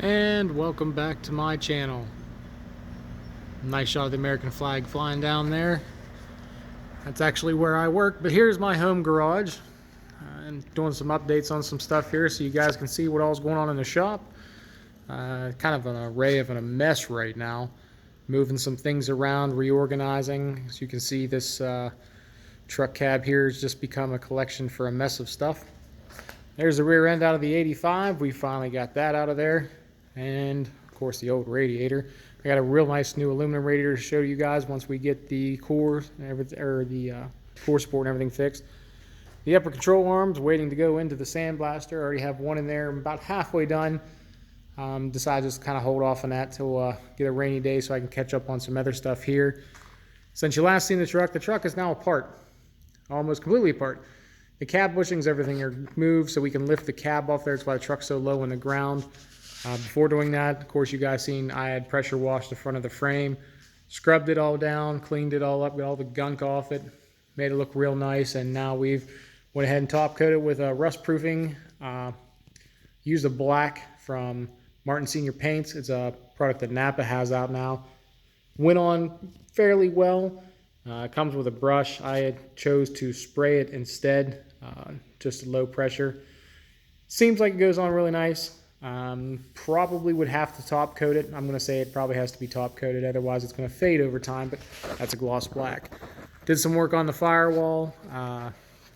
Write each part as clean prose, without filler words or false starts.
And welcome back to my channel. Nice shot of the American flag flying down there. That's actually where I work, but here's my home garage. And doing some updates on some stuff here so you guys can see what all's going on in the shop. Kind of an array of a mess right now. Moving some things around, reorganizing. As you can see, this truck cab here has just become a collection for a mess of stuff. There's the rear end out of the 85. We finally got that out of there. And of course the old radiator. I got a real nice new aluminum radiator to show you guys once we get the core and everything, or the core support and everything fixed. The upper control arms waiting to go into the sandblaster. I already have one in there. I'm about halfway done. Decided just kind of hold off on that till get a rainy day so I can catch up on some other stuff here. Since you last seen the truck is now apart, almost completely apart. The cab bushings, everything are moved so we can lift the cab off there. That's why the truck's so low on the ground. Before doing that, of course, you guys seen I had pressure washed the front of the frame, scrubbed it all down, cleaned it all up, got all the gunk off it, made it look real nice, and now we've went ahead and top coated it with a rust proofing. Used a black from Martin Senior Paints. It's a product that Napa has out now. Went on fairly well. Comes with a brush. I had chose to spray it instead, just low pressure. Seems like it goes on really nice. Probably would have to top coat it. I'm going to say it probably has to be top coated, otherwise it's going to fade over time, but that's a gloss black. Did some work on the firewall,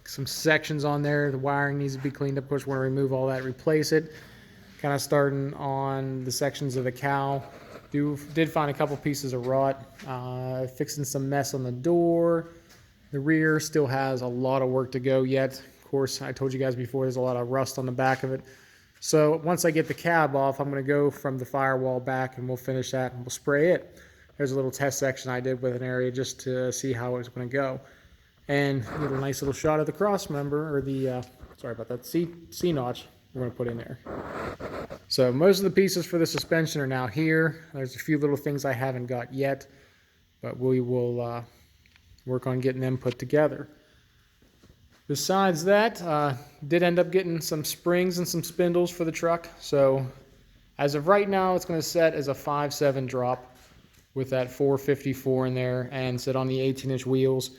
some sections on there. The wiring needs to be cleaned up. Of course, want to remove all that, replace it. Kind of starting on the sections of the cowl. Did find a couple pieces of rot. Fixing some mess on the door. The rear still has a lot of work to go yet. Of course, I told you guys before, there's a lot of rust on the back of it. So once I get the cab off, I'm going to go from the firewall back and we'll finish that and we'll spray it. There's a little test section I did with an area just to see how it's going to go. And get a nice little shot of the cross member, or the, sorry about that, C notch we're going to put in there. So most of the pieces for the suspension are now here. There's a few little things I haven't got yet, but we will work on getting them put together. Besides that, did end up getting some springs and some spindles for the truck. So as of right now, it's going to set as a 5.7 drop with that 454 in there and sit on the 18-inch wheels.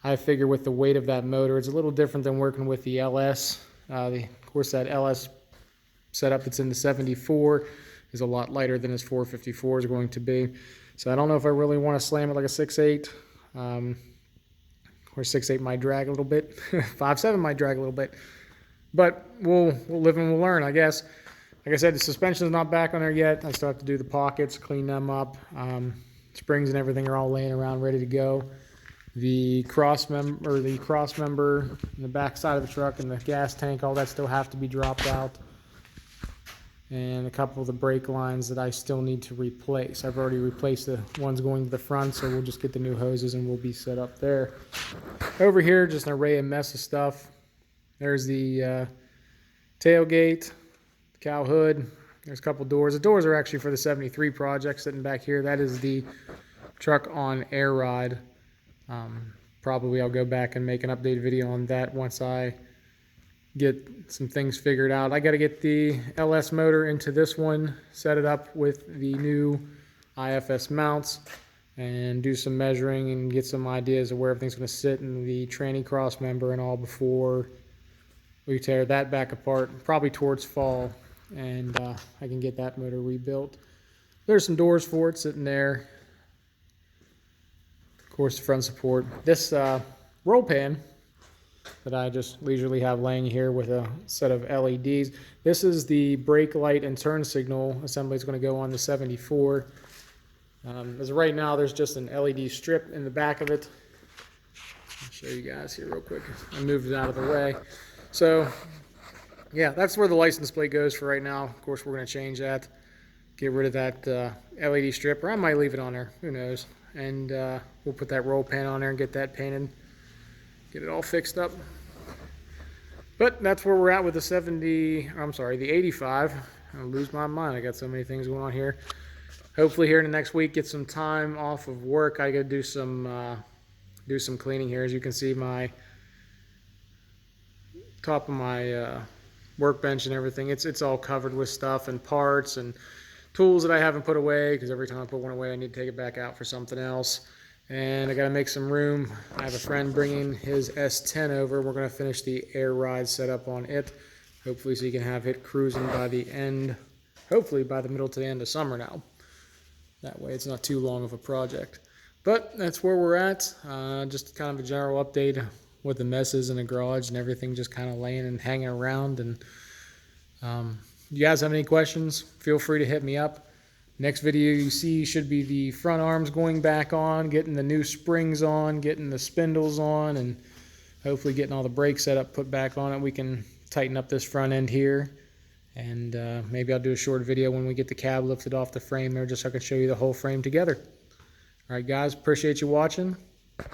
I figure with the weight of that motor, it's a little different than working with the LS. Of course, that LS setup that's in the 74 is a lot lighter than his 454 is going to be. So I don't know if I really want to slam it like a 6.8. Or 6.8 might drag a little bit. 5.7 might drag a little bit. But we'll live and we'll learn, I guess. Like I said, the suspension's not back on there yet. I still have to do the pockets, clean them up. Springs and everything are all laying around ready to go. The cross member in the back side of the truck and the gas tank, all that still have to be dropped out. And a couple of the brake lines that I still need to replace. I've already replaced the ones going to the front, so we'll just get the new hoses and we'll be set up there. Over here, just an array of mess of stuff. There's the tailgate, the cow hood. There's a couple doors. The doors are actually for the 73 project sitting back here. That is the truck on air ride. Probably I'll go back and make an updated video on that once I get some things figured out. I got to get the LS motor into this one, set it up with the new IFS mounts, and do some measuring and get some ideas of where everything's going to sit in the tranny cross member and all before we tear that back apart, probably towards fall, and I can get that motor rebuilt. There's some doors for it sitting there. Of course, the front support. This roll pan that I just leisurely have laying here with a set of LEDs. This is the brake light and turn signal assembly. Is going to go on the 74. As of right now, there's just an LED strip in the back of it. I'll show you guys here real quick. I moved it out of the way. So, yeah, that's where the license plate goes for right now. Of course, we're going to change that. Get rid of that LED strip, or I might leave it on there. Who knows? And we'll put that roll pan on there and get that painted. Get it all fixed up. But that's where we're at with the 85. I'll lose my mind. I got so many things going on here. Hopefully here in the next week, get some time off of work. I got to do some cleaning here. As you can see, my top of my workbench and everything, it's all covered with stuff and parts and tools that I haven't put away, because every time I put one away I need to take it back out for something else. And I gotta make some room. I have a friend bringing his S10 over. We're gonna finish the air ride setup on it, hopefully, so you can have it cruising by the end, hopefully by the middle to the end of summer now. That way it's not too long of a project. But that's where we're at. Just kind of a general update with the messes in the garage and everything just kind of laying and hanging around. And you guys have any questions, feel free to hit me up. Next video you see should be the front arms going back on, getting the new springs on, getting the spindles on, and hopefully getting all the brake setup put back on it. We can tighten up this front end here, and maybe I'll do a short video when we get the cab lifted off the frame there, just so I can show you the whole frame together. All right, guys, appreciate you watching.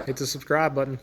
Hit the subscribe button.